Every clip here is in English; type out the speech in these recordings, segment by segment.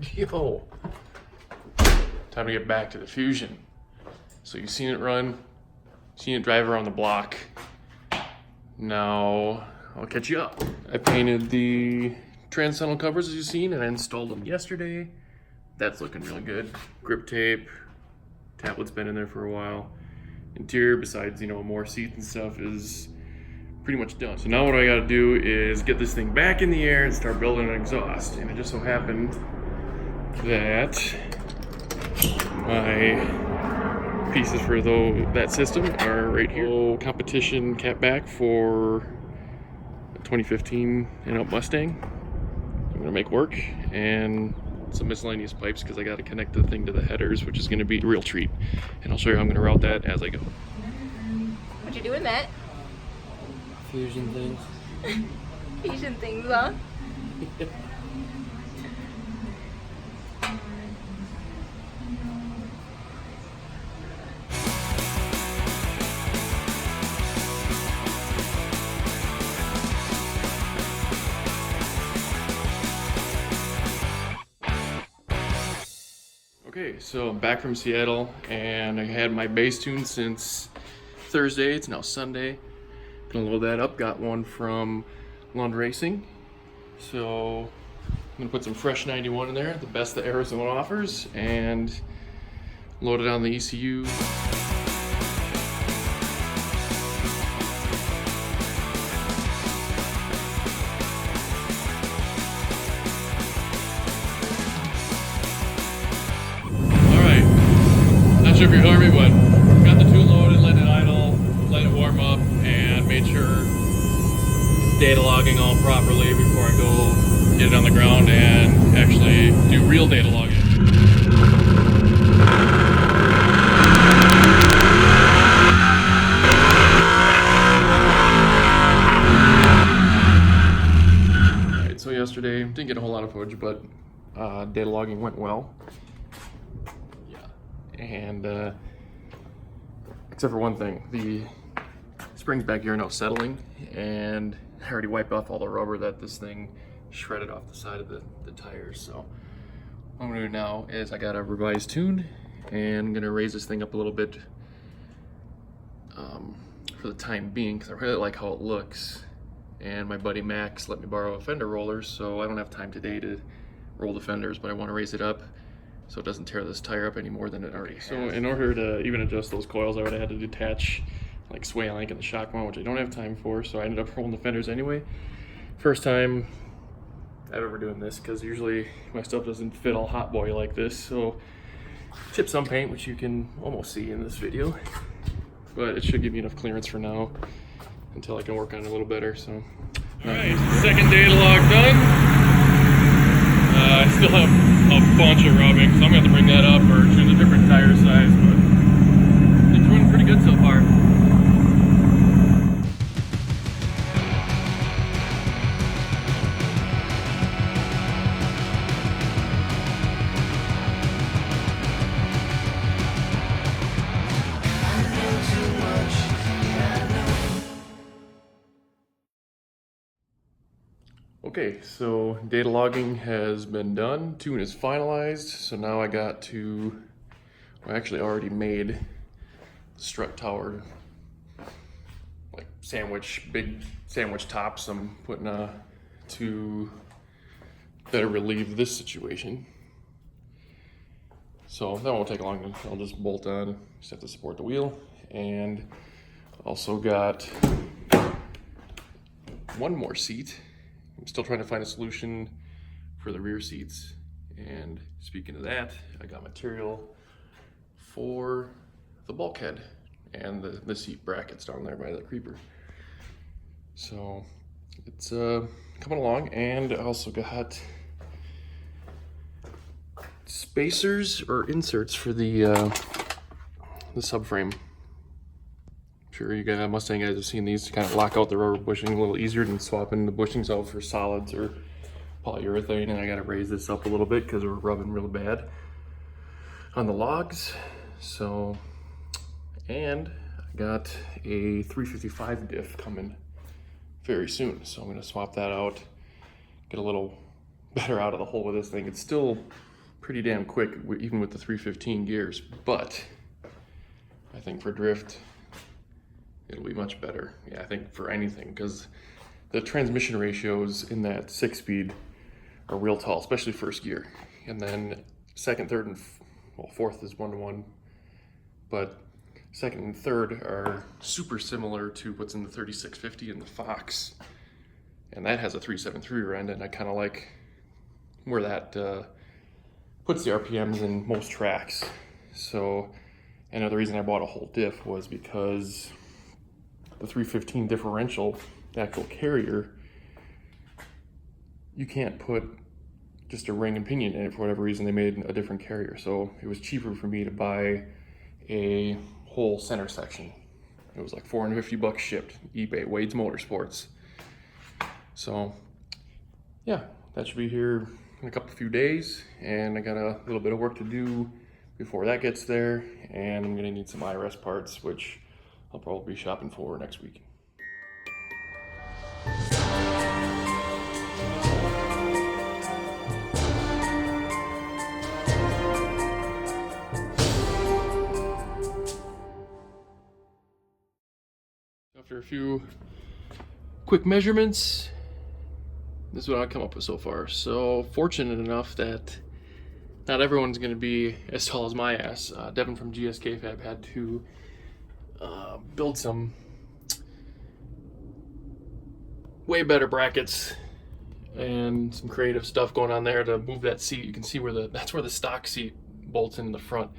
Yo, time to get back to the Fusion. So you've seen it run, seen it drive around the block. Now I'll catch you up. I painted the trans tunnel covers as you've seen, and I installed them yesterday. That's looking really good. Grip tape, tablet's been in there for a while. Interior, besides, you know, more seats and stuff, is pretty much done. So now what I gotta do is get this thing back in the air and start building an exhaust. And it just so happened that my pieces for that system are right here. Competition cat back for a 2015 and up Mustang. I'm gonna make work, and some miscellaneous pipes because I gotta connect the thing to the headers, which is gonna be a real treat. And I'll show you how I'm gonna route that as I go. What you doing, Matt? Fusion things. Fusion things, huh? Okay, so I'm back from Seattle, and I had my bass tuned since Thursday. It's now Sunday. Gonna load that up. Got one from Lund Racing. So I'm gonna put some fresh 91 in there, the best that Arizona offers, and load it on the ECU. Not sure if you heard me, but got the tune loaded, let it idle, let it warm up, and made sure it's data logging all properly before I go get it on the ground and actually do real data logging. Alright, so yesterday, didn't get a whole lot of footage, but data logging went well. And except for one thing, the springs back here are now settling, and I already wiped off all the rubber that this thing shredded off the side of the tires. So what I'm gonna do now is I got a revised tune, and I'm gonna raise this thing up a little bit for the time being, because I really like how it looks. And my buddy Max let me borrow a fender roller, so I don't have time today to roll the fenders, but I want to raise it up so it doesn't tear this tire up any more than it already has. So in order to even adjust those coils, I would have had to detach like sway link and the shock mount, which I don't have time for, so I ended up rolling the fenders anyway. First time I've ever doing this, because usually my stuff doesn't fit all hot boy like this. So chip some paint, which you can almost see in this video, but it should give me enough clearance for now until I can work on it a little better. So alright, second data log done. I still have a bunch of rubbing, so I'm gonna have to bring that up or choose a different tire size, but it's running pretty good so far. Okay, so data logging has been done, tune is finalized, so now I got to, I actually already made the strut tower, like big sandwich tops I'm putting to better relieve this situation. So that won't take long, I'll just bolt on, just have to support the wheel. And also got one more seat. I'm still trying to find a solution for the rear seats. And speaking of that, I got material for the bulkhead and the seat brackets down there by the creeper. So it's coming along. And I also got spacers or inserts for the subframe. Sure, you guys, Mustang guys have seen these to kind of lock out the rubber bushing a little easier than swapping the bushings out for solids or polyurethane. And I got to raise this up a little bit because we're rubbing real bad on the logs. So, and I got a 355 diff coming very soon, so I'm going to swap that out, get a little better out of the hole with this thing. It's still pretty damn quick, even with the 315 gears, but I think for drift, it'll be much better. Yeah, I think for anything, because the transmission ratios in that 6-speed are real tall, especially first gear. And then second, third, and fourth is 1-to-1, but second and third are super similar to what's in the 3650 and the Fox. And that has a 373 rear end, and I kind of like where that puts the RPMs in most tracks. So another reason I bought a whole diff was because the 315 differential, the actual carrier, you can't put just a ring and pinion in it. For whatever reason, they made a different carrier. So it was cheaper for me to buy a whole center section. It was like $450 shipped, eBay, Wade's Motorsports. So yeah, that should be here in a few days, and I got a little bit of work to do before that gets there, and I'm gonna need some IRS parts, which I'll probably be shopping for next week. After a few quick measurements, this is what I've come up with so far. So fortunate enough that not everyone's going to be as tall as my ass. Devin from GSK Fab had to build some way better brackets and some creative stuff going on there to move that seat. You can see where that's where the stock seat bolts in the front.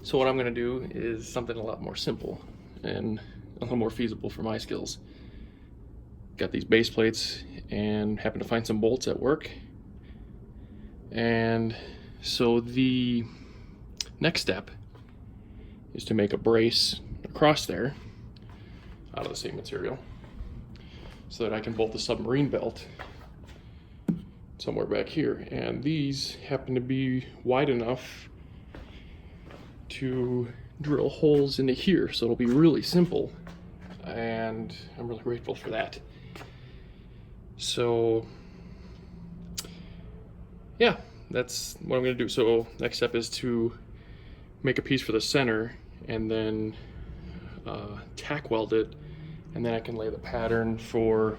So what I'm going to do is something a lot more simple and a little more feasible for my skills. Got these base plates and happened to find some bolts at work. And so the next step is to make a brace across there out of the same material so that I can bolt the submarine belt somewhere back here. And these happen to be wide enough to drill holes into here, so it'll be really simple, and I'm really grateful for that. So yeah, that's what I'm gonna do. So next step is to make a piece for the center and then tack weld it, and then I can lay the pattern for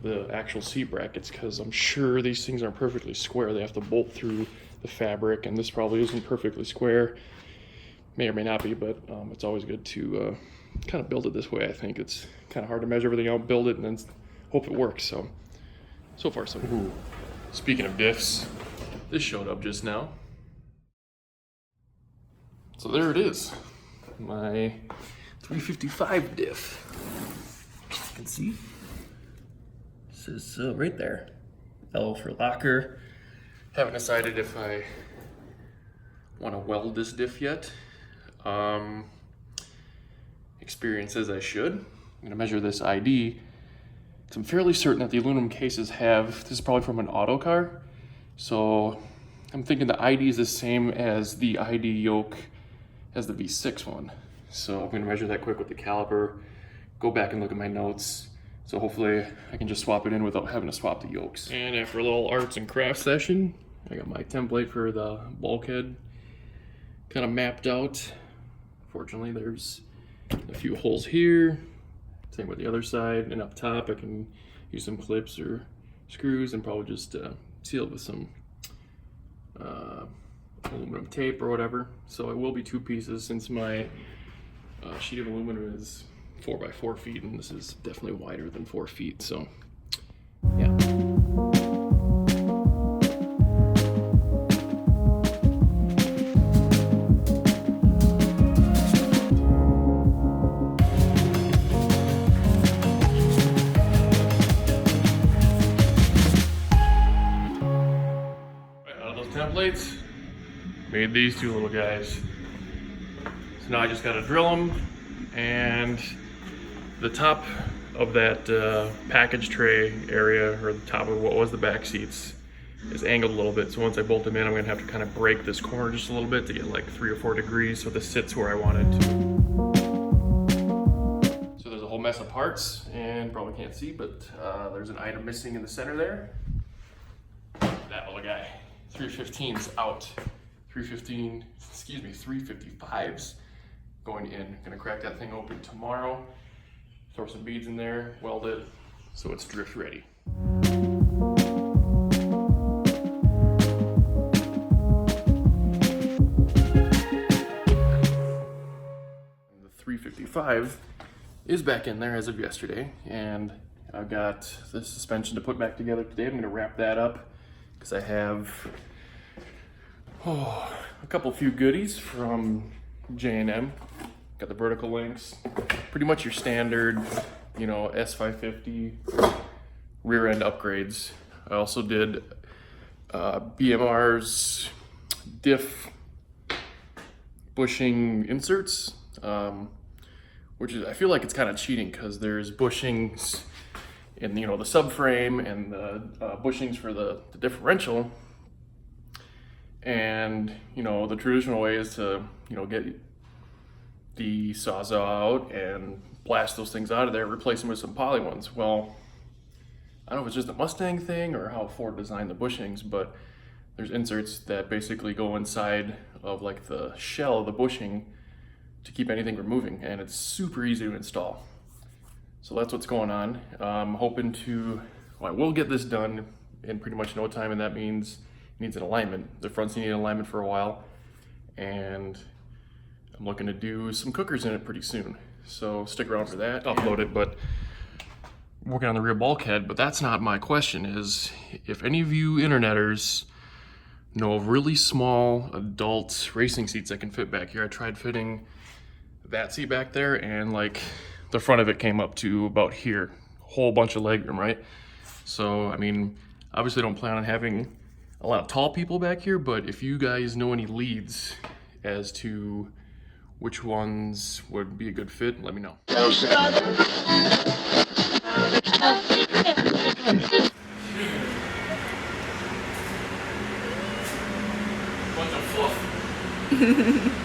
the actual seat brackets, because I'm sure these things aren't perfectly square. They have to bolt through the fabric, and this probably isn't perfectly square. May or may not be, but it's always good to kind of build it this way. I think it's kind of hard to measure everything out, build it, and then hope it works. So far so good. Speaking of diffs, this showed up just now. So there it is, my 355 diff. You can see, it says right there, L for locker. Haven't decided if I want to weld this diff yet. Experience says I should. I'm gonna measure this ID. I'm fairly certain that the aluminum cases have, this is probably from an auto car, so I'm thinking the ID is the same as the ID yoke as the V6 one. So I'm gonna measure that quick with the caliper, go back and look at my notes, so hopefully I can just swap it in without having to swap the yokes. And after a little arts and crafts session, I got my template for the bulkhead kind of mapped out. Fortunately, there's a few holes here, same with the other side, and up top I can use some clips or screws and probably just seal it with some aluminum tape or whatever. So it will be two pieces, since my sheet of aluminum is 4 by 4 feet, and this is definitely wider than 4 feet, so yeah. Templates, made these two little guys. So now I just gotta drill them, and the top of that package tray area, or the top of what was the back seats, is angled a little bit. So once I bolt them in, I'm gonna have to kind of break this corner just a little bit to get like 3 or 4 degrees so this sits where I want it to. So there's a whole mess of parts, and probably can't see, but there's an item missing in the center there. guy. 315's out. 355's going in. Gonna crack that thing open tomorrow. Throw some beads in there, weld it, so it's drift ready. The 355 is back in there as of yesterday, and I've got the suspension to put back together today. I'm gonna wrap that up because I have a few goodies from J&M. Got the vertical links, pretty much your standard, you know, S550 rear end upgrades. I also did BMR's diff bushing inserts, which is, I feel like it's kind of cheating because there's bushings in, you know, the subframe and the bushings for the differential. And, you know, the traditional way is to, you know, get the Sawzall out and blast those things out of there, replace them with some poly ones. Well, I don't know if it's just a Mustang thing or how Ford designed the bushings, but there's inserts that basically go inside of like the shell of the bushing to keep anything from moving, and it's super easy to install. So that's what's going on. I'm hoping to, well, I will get this done in pretty much no time, and that means it needs an alignment. The fronts need an alignment for a while, and I'm looking to do some cookers in it pretty soon. So stick around for that. Upload it, but I'm working on the rear bulkhead, but that's not my question. Is if any of you interneters know of really small adult racing seats that can fit back here. I tried fitting that seat back there, and like the front of it came up to about here. Whole bunch of legroom, right? So, I mean, obviously don't plan on having a lot of tall people back here, but if you guys know any leads as to which ones would be a good fit, let me know. Bunch of fluff.